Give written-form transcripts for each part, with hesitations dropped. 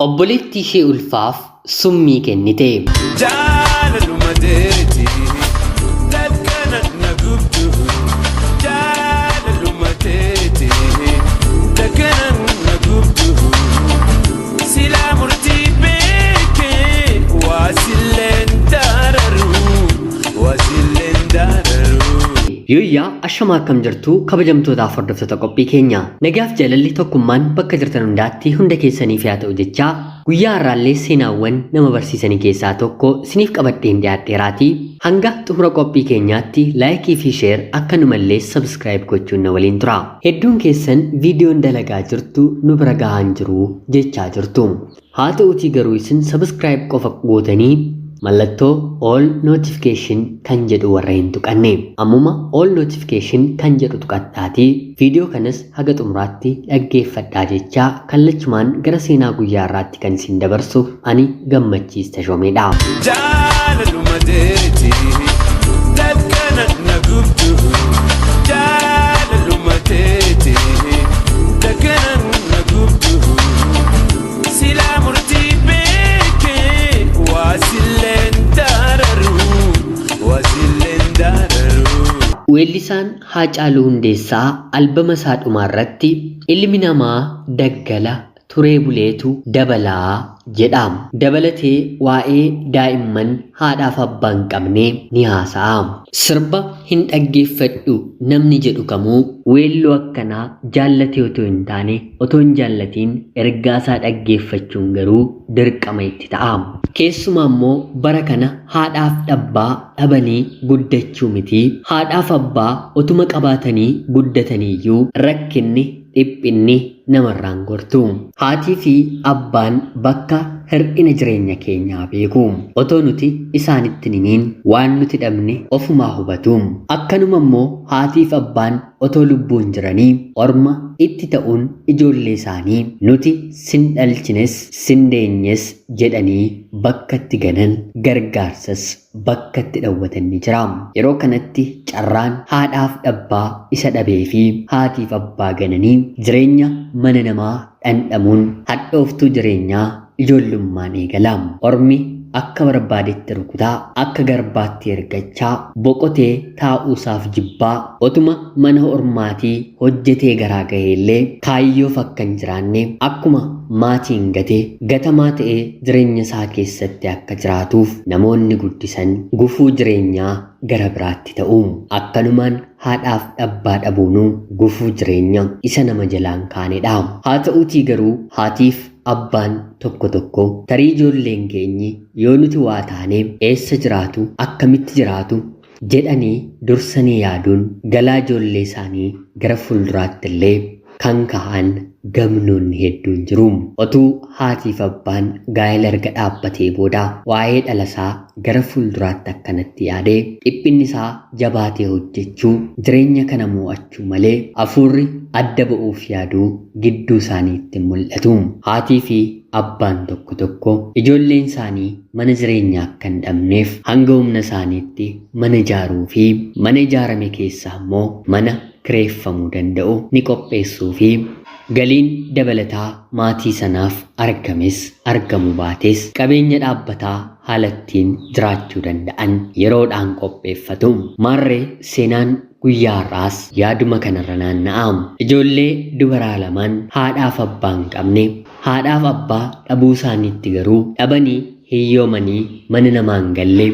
Obboleettii ishee ulfaaf summii kennite. Jaalaluma teeti lakkana na gubdu. Jaalaluma teeti lakkana na gubdu. Silaa murtii beekee waasilleen daararu. Waasilleen daararu. Yooyyaa ashamaa akkam jirtu kabajamtootaaf hordoftoota qophii keenya. Nagaaf jaalalli tokkummaan bakka jirtan hundaatti hunda keessaniif haa ta'u jechaa guyyaa har'aallee seenaawwan nama barsiisanii keessaa tokko isiniif qabadheen dhiyaadheeraatii. Hanga xumura qophii keenyaatti laayikii fi sheer akkanumallee sabskiraayib gochuun na waliin tura. Hedduun keessan viidiyoon dalagaa jirtu nu bira gahaan jiru jechaa jirtu. Haa ta'uutii garuu isin sabskiraayib qofa gootanii mallattoo all notification kan jedhu warra hin tuqanne ammuma all notification kan jedhu tuqattaatii viidiyoo kanas haga xumuraatti dhaggeeffadhaa jechaa kallachumaan gara seenaa guyyaa irraatti kan isin dabarsu ani Gammachiis Tashoomeedha. Jaalaluma teeti lakkana na gubdu. Jaalaluma teeti lakkana na gubdu. Silaa murtii beekee waasilleen daararu. Waasilleen daararu. Weellisaan Haacaaluu Hundeessaa albama isaa dhumaarratti ilmi namaa daggala turee buleetu dabalaa jedhaam. Dabalatee waa'ee daa'imman haadhaaf abbaa hin qabne ni haasa'am. Sirba hin dhaggeeffadhu namni jedhu kamuu weelluu akkanaa jaallatee otoo hin taane otoo hin jaallatiin ergaasaa dhaggeeffachuun garuu dirqama itti ta'am. Keessumaa immoo bara kana haadhaaf abbaa dhabanii guddachuu miti. Haadhaaf abbaa otuma qabaatanii guddataniiyyuu rakkinni dhiphinni namarraan gortu. Haatii fi abbaan bakka hir'ina jireenya keenyaa beeku. Otoo nuti isaanitti himiin waan nuti dhabne ofumaa hubatu. Akkanuma immoo haatiif abbaan otoo lubbuun jiranii orma itti ta'uun ijoollee isaanii nuti sin dhalchines sin deenyes jedhanii bakka itti ganan gargaarsas bakka itti dhawwatan ni jira. Yeroo kanatti carraan haadhaaf abbaa isa dhabee fi haatiif abbaa gananii jireenya mana namaa dhandhamuun hadhooftuu jireenyaa ijoollummaan eegalaam. Ormi akka barbaadetti rukutaa akka garbaatti ergachaa boqotee taa'uusaaf jibbaa otuma mana ormaatii hojjetee garaa gaheellee kaayyoof akka hin jiraanne akkuma maatiin gatee gatamaa ta'ee jireenya isaa keessatti akka jiraatuuf namoonni guddisan gufuu jireenyaa gara biraatti ta'u. Akkanumaan haadhaaf abbaa dhabuunuu gufuu jireenya isa nama jalaan kaanedha. Haa ta'uutii garuu haatiif abbaan tokko tokko tarii ijoolleen keenyi yoo nuti waa taane eessa jiraatu akkamitti jiraatu jedhanii dursanii yaaduun galaa ijoollee isaanii gara fuulduraatti illee kan ka'an gamnoonni hedduun jiru. Otuu haatiif abbaan gaa'ela erga dhaabbatee booda waa'ee dhalasaa gara fuulduraatti akkanatti yaadee dhiphinni isaa jabaatee hojjechuu jireenya kana mo'achuu malee hafuurri adda ba'uuf yaaduu gidduu isaaniitti mul'atu. Haatii fi abbaan tokko tokko ijoolleen isaanii mana jireenyaa akka hin dhabneef hanga humna isaaniitti mana ijaaruu fi mana ijaarame keessaa immoo mana kireeffamuu danda'u ni qopheessuu fi galiin dabalataa maatii sanaaf argames argamu baates qabeenya dhaabbataa haalattiin jiraachuu danda'an yeroodhaan qopheeffatu. Maarree seenaan guyyaa har'aas yaaduma kanarra naanna'am. Ijoollee dubaraa lamaan haadhaaf abbaa hin qabne haadhaaf abbaa dhabuu isaaniitti garuu dhabanii hiyyoomanii mana namaa hin galle.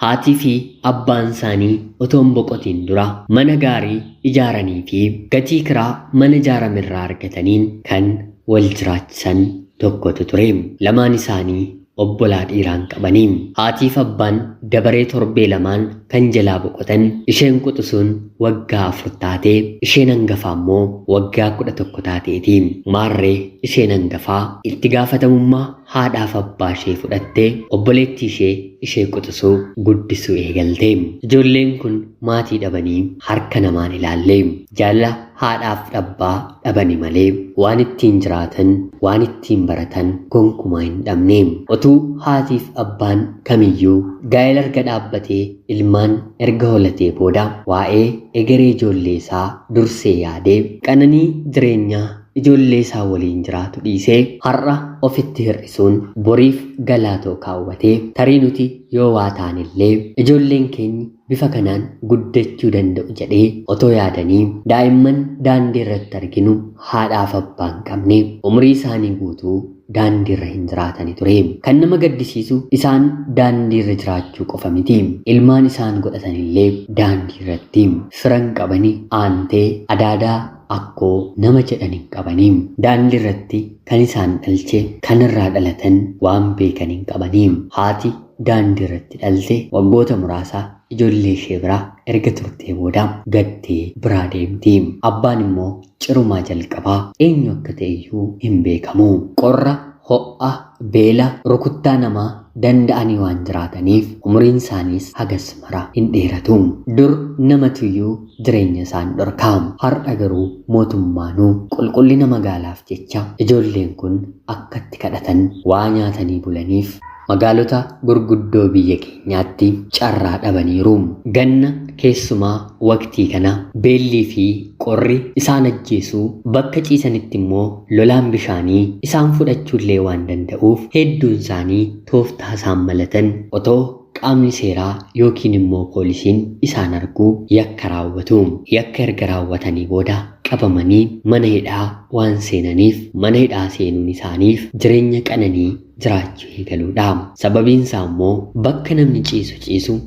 Haatii fi abbaan isaanii otoo hin boqotiin dura mana gaarii ijaaranii fi gatii kiraa mana ijaaramerraa argataniin kan wal jiraachisan tokkotu ture. Lamaan isaanii obbolaa dhiiraan qabanii. Haatiif abbaan dabaree torbee lamaan kan jalaa boqotan isheen quxisuun waggaa 4 taatee isheen hangafaa immoo waggaa 11 taateeti. Maarree isheen hangafaa itti gaafatamummaa haadhaaf abbaa ishee fudhattee obboleettii ishee quxisuu guddisuu eegalte. Ijoolleen kun maatii dhabanii harka namaan ilaalle. Jaalala haadhaaf abbaa dhabani malee waan ittiin jiraatan waan ittiin baratan gonkumaa hin dhabne. Otuu haatiif abbaan kamiyyuu gaa'ela erga dhaabbatee ilmaan erga holatee booda waa'ee egeree ijoollee isaa dursee yaadee qananii jireenyaa ijoollee isaa waliin jiraatu dhiisee har'a ofitti hir'isuun boriif galaatoo kaawwatee tarii nuti yoo waa taanillee ijoolleen keenya bifa kanaan guddachuu danda'u jedhee otoo yaadanii daa'imman daandii irratti arginu haadhaaf abbaa hin qabne umrii isaanii guutuu daandii irra hin jiraatani ture. Kan nama gaddisiisu isaan daandii irra jiraachuu qofa miti. Ilmaan isaan godhatanillee daandii irratti firan qabanii aantee adaadaa akkoo nama jedhan hin qabanii. Daandii irratti kan isaan dhalche kanirraa dhalatan waan beekan hin qabanii. Haati daandii irratti dhalte waggoota muraasa ijoollee ishee biraa erga turtee booda gaddee biraa deemti. Abbaan immoo cirumaa jalqabaa eenyu akka ta'e iyyuu hin beekamu. Qorra, ho'a, beela, rukuttaa namaa danda'anii waan jiraataniif umriin isaaniis hagas mara hin dheeratu. Dur namatuyyuu jireenya isaan dhorkaam. Har'a garuu mootummaanuu qulqullina magaalaaf jecha ijoolleen kun akkatti kadhatan waa nyaatanii bulaniif magaalota gurguddoo biyya keenyaatti carraa dhabaniiru. Ganna keessumaa waqtii kana beellii fi qorri isaan ajjeesuu bakka ciisanitti immoo lolaan bishaanii isaan fudhachuullee waan danda'uuf hedduun isaanii tooftaa isaan malatan otoo qaamni seeraa yookiin immoo poolisiin isaan arguu yakka raawwatu. Yakka erga raawwatanii booda qabamanii mana hidhaa waan seenaniif mana hidhaa seenuun isaaniif jireenya qananii jiraachuu eegaluudha. Sababiin isaa immoo bakka namni ciisu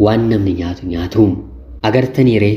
waan namni nyaatu. Agartaniiree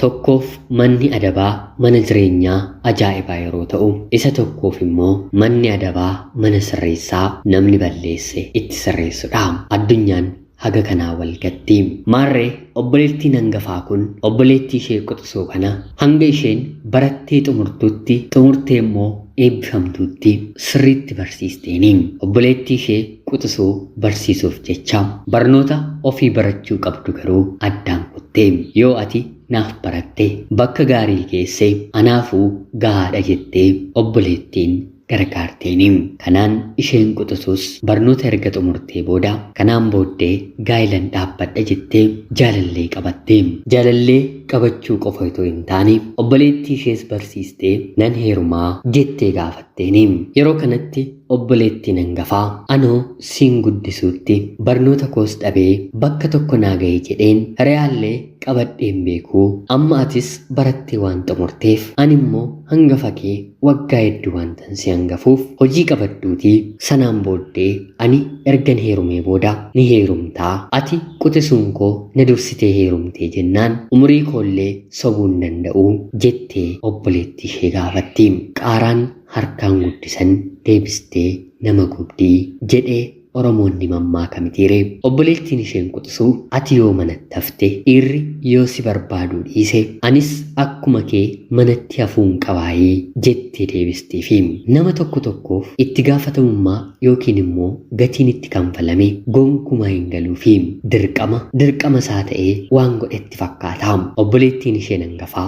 tokkoof manni adabaa mana jireenyaa ajaa'ibaa yeroo ta'u isa tokkoof immoo manni adabaa mana sirreessaa namni balleesse itti sirreessudha. Addunyaan haga kanaa wal gatti. Maarree obboleettiin hangafaa kun obboleettii ishee quxisuu kana hanga isheen barattee xumurtee immoo eebbifamtuutti sirriitti barsiisteeni. Obboleettii ishee quxisuu barsiisuuf jecha barnoota ofii barachuu qabdu garuu addaan kuttee. Yoo ati naaf baratte bakka gaarii geessee anaafuu gahaadha jettee obboleettiin gargaarteeni. Kanaan isheen quxisuus barnoota erga xumurtee booda kanaan booddee gaa'ilan dhaabbadha jettee jaalallee qabatte. Jaalallee qabachuu qofa itoo hin taane obboleettii ishees barsiistee nan heerumaa jettee gaafatteeni. Yeroo kanatti obboleettiin hangafaa anoo siin guddisuutti barnoota koos dhabee bakka tokko naa ga'e jedheen hiriyaallee qabadheen beekuu amma atis barattee waan xumurteef ani immoo hangafa kee waggaa hedduu waan tansi hangafuuf hojii qabadhuutii sanaan booddee ani ergan heerumee booda ni heerumtaa ati quxisuun koo na dursitee heerumtee jennaan umurii koollee sobuu hin danda'u jettee obboleettii ishee gaafatti. Qaaraan harkaan guddisan deebistee nama gubdii jedhee Oromoonni mammaaka mitiire. Obboleettiin isheen quxisuu ati yoo manatti hafte dhiirri yoo si barbaaduu dhiise anis akkuma kee manatti hafuun qabaayee jettee deebisteefi. Nama tokkoof itti gaafatamummaa yookiin immoo gatiin itti kanfalame gonkumaa hin galuufi dirqama isaa ta'ee waan godhetti fakkaata. Obboleettiin isheen hangafaa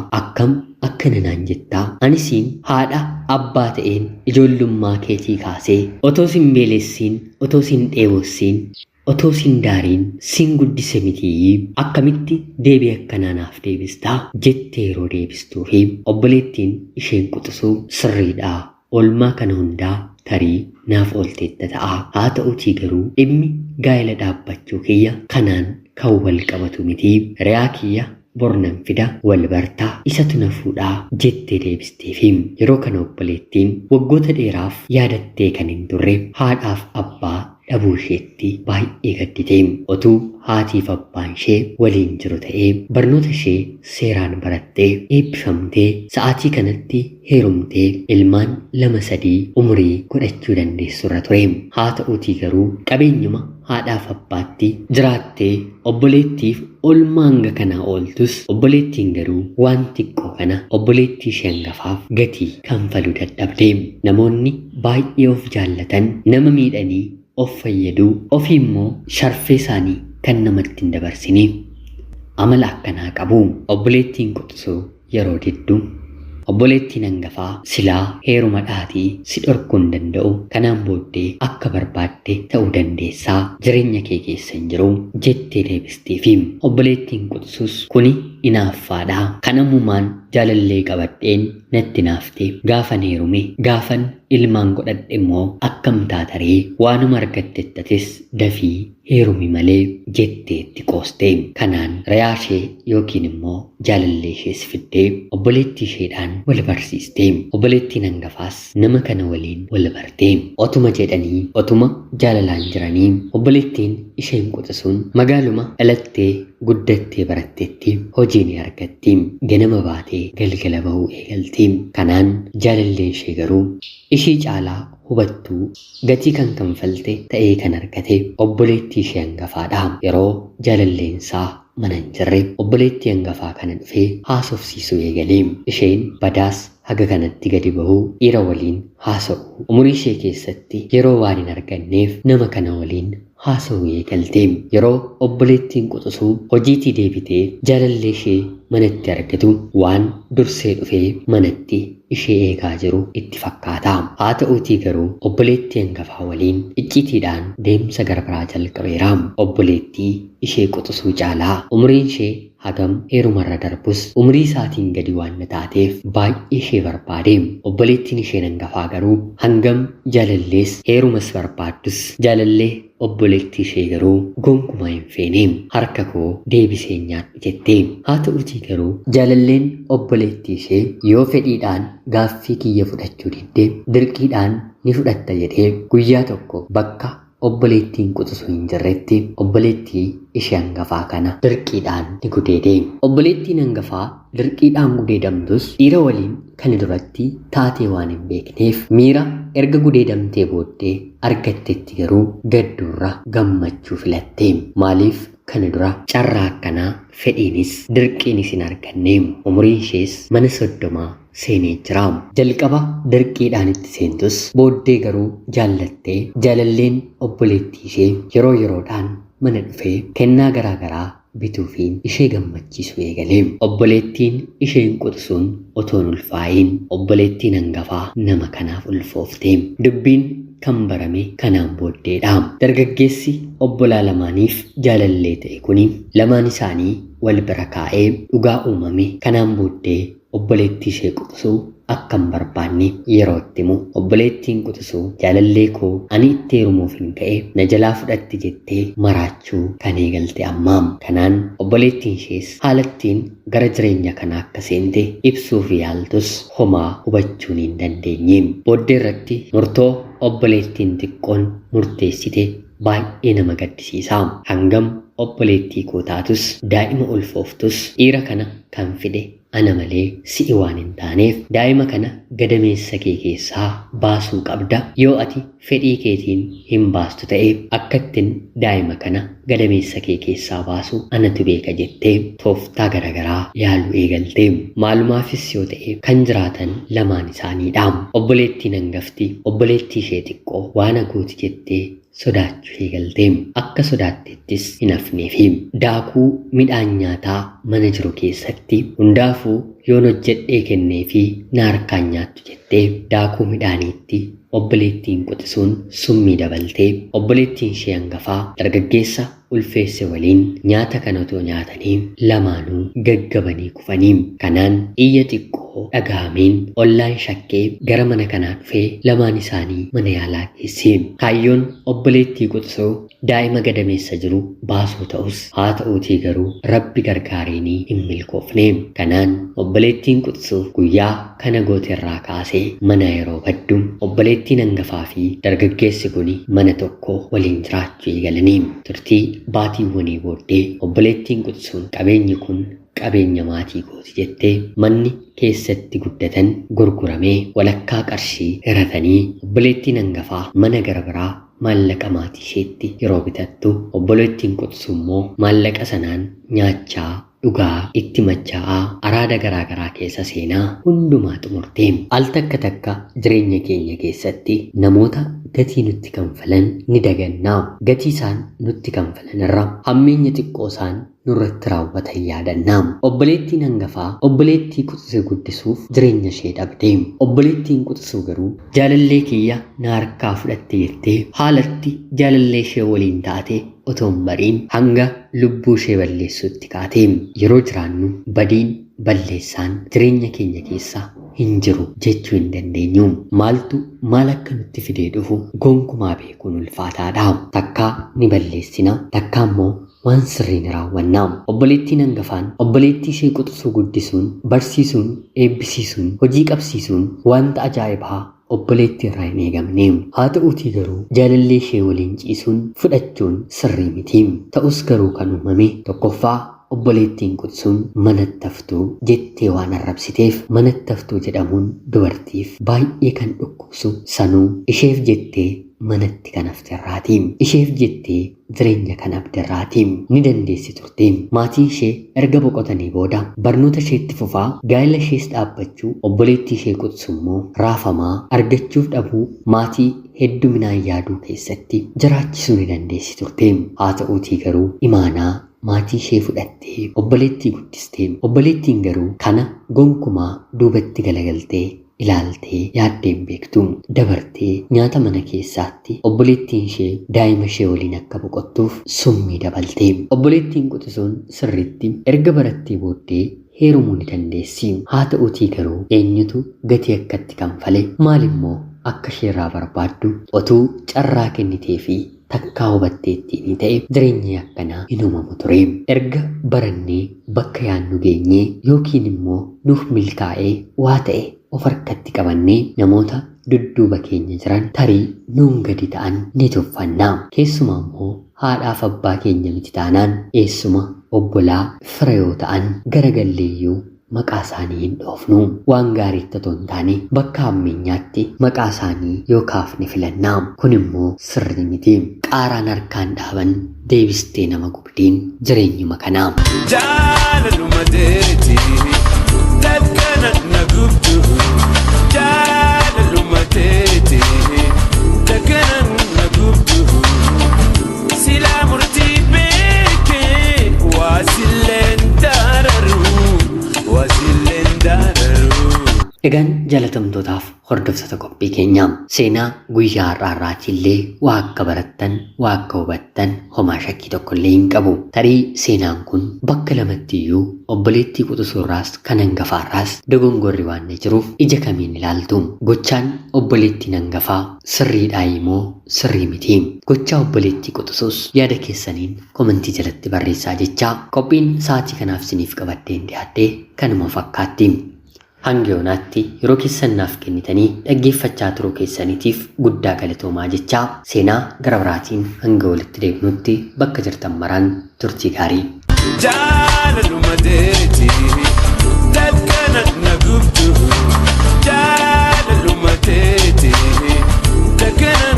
akkana naan jettaa anisiin haadha abbaa ta'een ijoollummaa keetii kaasee otoo sin beelessiin otoo sin dheebossiin otoo sin daariin sin guddise mitii akkamitti deebii akkanaa naaf deebistaa jettee yeroo deebistuufi obboleettiin isheen quxisuu sirriidhaa olmaa kana hundaa tarii naaf oolteetta ta'a. Haa ta'uutii garuu dhimmi gaa'ela dhaabbachuu kiyya kanaan kan wal qabatu mitii riyaa kiyya bornan fida wal bartaa isatu na fuudhaa jettee deebisteefi. Yeroo kana obboleettiin waggoota dheeraaf yaadattee kan hin turre haadhaaf abbaa dhabuu isheetti baay'ee gaddite. Otuu haatiif abbaan ishee waliin jiru ta'ee barnoota ishee seeraan barattee eebbifamtee sa'aatii kanatti heerumtee ilmaan 2-3 umurii godhachuu dandeessurra ture. Haa ta'uutii garuu qabeenyuma haadhaaf abbaatti jiraattee obboleettiif olmaa hanga kanaa ooltus obboleettiin garuu waan xiqqoo kana obboleettii ishee hangafaaf gatii kanfaluu dadhabde. Namoonni baay'ee of jaallatan nama miidhanii of fayyaduu ofii immoo sharfee isaanii kan namatti hin dabarsine amala akkanaa qabu. Obboleettiin quxisuu yeroo diddu obboleettiin hangafaa silaa heeruma dhaatii si dhorkuu hin danda'u kanaan booddee akka barbaadde ta'uu dandeessaa jireenya kee keessa hin jiru jettee deebisteefi. Obboleettiin quxisuus kuni inaaffaadha. Kan ammumaan jaalallee qabadheen natti naafte gaafan heerume gaafan ilmaan godhadhe immoo akkam taataree waanuma argattettatis dafii heerumi malee jetteetti qoostee kanaan rayaashee yookiin immoo jaalallee ishees fiddee obboleettii isheedhaan wal barsiistee obboleettiin hangafaas nama kana waliin wal bartee otuma jedhanii otuma jaalalaan jiranii obboleettiin isheen quxisuun magaaluma dhalattee guddattee baratteetti hojii ni argatti ganama baatee galgala bahuu eegalti. Kanaan jaalalleen ishee garuu ishii caalaa hubattuu gatii kan kanfalte ta'ee kan argate obboleettii ishee hangafaadha. Yeroo jaalalleensaa mana hin jirre obboleettii hangafaa kana dhufee haasofsiisuu eegalee isheen badaas haga kanatti gadi bahuu dhiira waliin haasa'u umurii ishee keessatti yeroo waan hin arganneef nama kana waliin haasa'uu eegalte. Yeroo obboleettiin quxisuu hojiitii deebitee jaalallee ishee manatti argatu waan dursee dhufee manatti ishee eegaa jiru itti fakkaata. Haa ta'uutii garuu obboleettii hangafaa waliin iccitiidhaan deemsa garbaraa jalqabeera. Obboleettii ishee quxisuu caalaa umriin ishee hagam heerumarra darbus umrii isaatiin gadi waan taateef baay'ee ishee barbaade. Obboleettiin isheen hangafaa garuu hangam jaalallees heerumas barbaaddus jaalallee obboleettii ishee garuu gonkumaa hin feene. Harka koo deebisee nyaadhu jettee. Haa ta'uutii garuu jaalalleen obboleettii ishee yoo fedhiidhaan gaaffii kiyya fudhachuu didde dirqiidhaan ni fudhatta jedhee guyyaa tokko bakka obboleettiin quxisuu hin jirretti obboleettii ishee hangafaa kana dirqiidhaan ni gudeede. Obboleettiin hangafaa dirqiidhaan gudeedamtus dhiira waliin kan duratti taatee waan hin beekneef miira erga gudeedamtee booddee argattetti garuu gadduurra gammachuu filatte. Maaliif kana dura carraa akkanaa fedhiinis dirqiinis hin arganne. Umriin ishees mana 30 seenee jira. Jalqaba dirqiidhaan itti seentus booddee garuu jaallattee jaalalleen obboleettii ishee yeroo yeroodhaan mana dhufee kennaa garaagaraa bituufiin ishee gammachiisu eegalee. Obboleettiin isheen quxisuun otoon ulfaa'iin obboleettiin hangafaa nama kanaaf ulfoofte. Dubbiin kan barame kanaan booddeedha. Dargaggeessi obbolaa lamaaniif jaalallee ta'e kuni lamaan isaanii wal bira kaa'ee dhugaa uumame. Kanaan booddee obboleettii ishee quxisuu akkam barbaanne yeroo itti himu obboleettiin quxisuu jaalallee koo ani itti heerumuuf hin ka'e na jalaa fudhatti jettee maraachuu kan eegalte ammaam. Kanaan obboleettiin ishees haalattiin gara jireenya kanaa akka seente ibsuuf yaaltus homaa hubachuun hin dandeenye. Booddee irratti murtoo obboleettiin xiqqoon murteessite baay'ee nama gaddisiisa. Hangam obboleettii koo taatus daa'ima ulfooftus dhiira kana kan fide ana malee si'i waan hin taaneef daa'ima kana gadameessa kee keessaa baasuu qabda. Yoo ati fedhii keetiin hin baastu ta'e akkattiin daa'ima kana gadameessa kee keessaa baasu anatu beeka jettee tooftaa garaagaraa yaaluu eegalte. Maalumaafis yoo ta'e kan jiraatan lamaan isaaniidha. Obboleettiin hangafti obboleettii ishee xiqqoo waan haguuti jettee sodaachuu eegalte. Akka sodaattettis hin hafneefi daakuu midhaan nyaataa mana jiru keessatti hundaafuu yoon hojjedhee kenneefi na harkaan nyaattu jettee daakuu midhaaniitti obboleettiin quxisuun summii dabaltee obboleettiin ishee hangafaa dargaggeessa ulfeesse waliin nyaata kana otoo nyaatanii lamaanuu gaggabanii kufanii. Kanaan iyya xiqqoo dhagahameen ollaan shakkee gara mana kanaa dhufee lamaan isaanii mana yaalaa geesse. Kaayyoon obboleettii quxisuu daa'ima gadameessa jiru baasuu ta'us haa ta'uutii garuu rabbi gargaareenii hin milkoofne. Kanaan obboleettiin quxisuu guyyaa kana gooteerraa kaasee mana yeroo baddu obboleettiin hangafaa fi dargaggeessi kun mana tokko waliin jiraachuu eegalanii. Turtii baatiiwwanii booddee obboleettiin quxisuun qabeenyi kun qabeenya maatii kooti jettee manni keessatti guddatan gurguramee walakkaa qarshii hiratanii obboleettiin hangafaa mana gara biraa maallaqa maatii isheetti yeroo bitattu obboleettiin quxisuu immoo maallaqa sanaan nyaachaa dhugaa itti machaa'aa araada garaagaraa keessa seenaa hundumaa xumurtee. Al takka takka jireenya keenya keessatti namoota gatii nutti kanfalan ni dagannaa. Gatii isaan nutti kanfalan irra hammeenya xiqqoo isaan nurratti raawwatan yaadannaa. Obboleettiin hangafaa obboleettii quxisuu guddisuuf jireenya ishee dhabde. Obboleettiin quxisuu garuu jaalallee kiyya na harkaa fudhatte jettee haalatti jaalallee ishee waliin taate otoo hin bariin hanga lubbuu ishee balleessuutti kaate. Yeroo jiraannu badiin balleessaan jireenya keenya keessa hin jiru jechuu hin dandeenyu. Maaltu maal akka nutti fidee dhufu gonkumaa beekuun ulfaataadha. Takkaa ni balleessina, takkaa immoo waan sirrii ni raawwanna. Obboleettiin hangafaan obboleettii ishee quxisuu guddisuun, barsiisuun, eebbisiisuun, hojii qabsiisuun wanta ajaa'ibaa obboleettii irraa hin eegamne. Haa ta'uutii garuu jaalallee ishee waliin ciisuun fudhachuun sirrii miti. Ta'us garuu kan uumame tokkoffaa obboleettiin quxisuun manatti haftuu jettee waan arrabsiteef manatti haftuu jedhamuun dubartiif baay'ee kan dhukkubsu sanuu isheef jettee manatti kan hafterraati. Isheef jettee jireenya kan abdarraati. Ni dandeessi turte. Maatii ishee erga boqotanii booda barnoota isheetti fufaa gaa'ela ishees dhaabbachuu obboleettii ishee quxisuu immoo raafamaa argachuuf dhabuu maatii hedduminaan yaaduu keessatti jiraachisuu ni dandeessi turte. Haa ta'uutii garuu imaanaa maatii ishee fudhattee obboleettii guddistee. Obboleettiin garuu kana gonkumaa duubatti galagaltee ilaaltee yaaddeen beektu. Dabartee nyaata mana keessaatti obboleettiin ishee daa'ima ishee waliin akka boqottuuf summii dabalte. Obboleettiin quxisuun sirriitti erga barattee booddee heerumuu ni dandeessi. Haa ta'uutii garuu eenyutu gatii akkatti kanfale? Maalimmoo akka isheerraa barbaaddu otuu carraa kennitee fi takkaa hubatteettiin ta'e jireenyi akkanaa hin uumamu ture. Erga barannee bakka yaannu geenyee yookiin immoo nuuf milkaa'ee waa ta'e of harkatti qabannee namoota dudduuba keenya jiran tarii nuun gadi ta'an ni tuffanna. Keessumaa immoo haadhaaf abbaa keenya miti taanaan eessuma obbolaa fira yoo ta'an garagalleeyyuu maqaa isaanii hin dhoofnu. Waan gaariitti otoo hin taane bakka hammeenyaatti maqaa isaanii yoo kaafne filannaa. Kun immoo sirrii miti. Qaaraan harkaan dhaaban deebistee nama gubdiin jireenyuma kanaa. Jaalaluma teeti takkana na gubdu. Jaalaluma teeti takkana na gubdu. Silaa murtii beekee waasilleen daararu. Egaan jaalatamtootaaf hordoftoota qophii keenyaa seenaa guyyaa har'aarraatiillee waa akka barattan waa akka hubattan homaa shakkii tokkollee hin qabu. Tarii seenaan kun bakka lamattiyyuu obboleettii quxisuurraas kan hangafaarraas dogongorri waan jiruuf ija kamiin ilaaltu? Gochaan obboleettiin hangafaa sirriidhaa moo sirrii miti? Gochaa obboleettii quxisuus yaada keessaniin komentii jalatti barreessaa jechaa qophiin sa'aatii kanaaf isiniif qabaddeen dhiyaadhee kanuma fakkaatti. Hanga yoonaatti yeroo keessan naaf kennitanii dhaggeeffachaa turuu keessaniitiif guddaa galatoomaa jechaa seenaa gara biraatiin hanga walitti deebinutti bakka jirtan maraan turtii gaarii. Jaalaluma teeti takkana na gubdu. Jaalaluma teeti takkana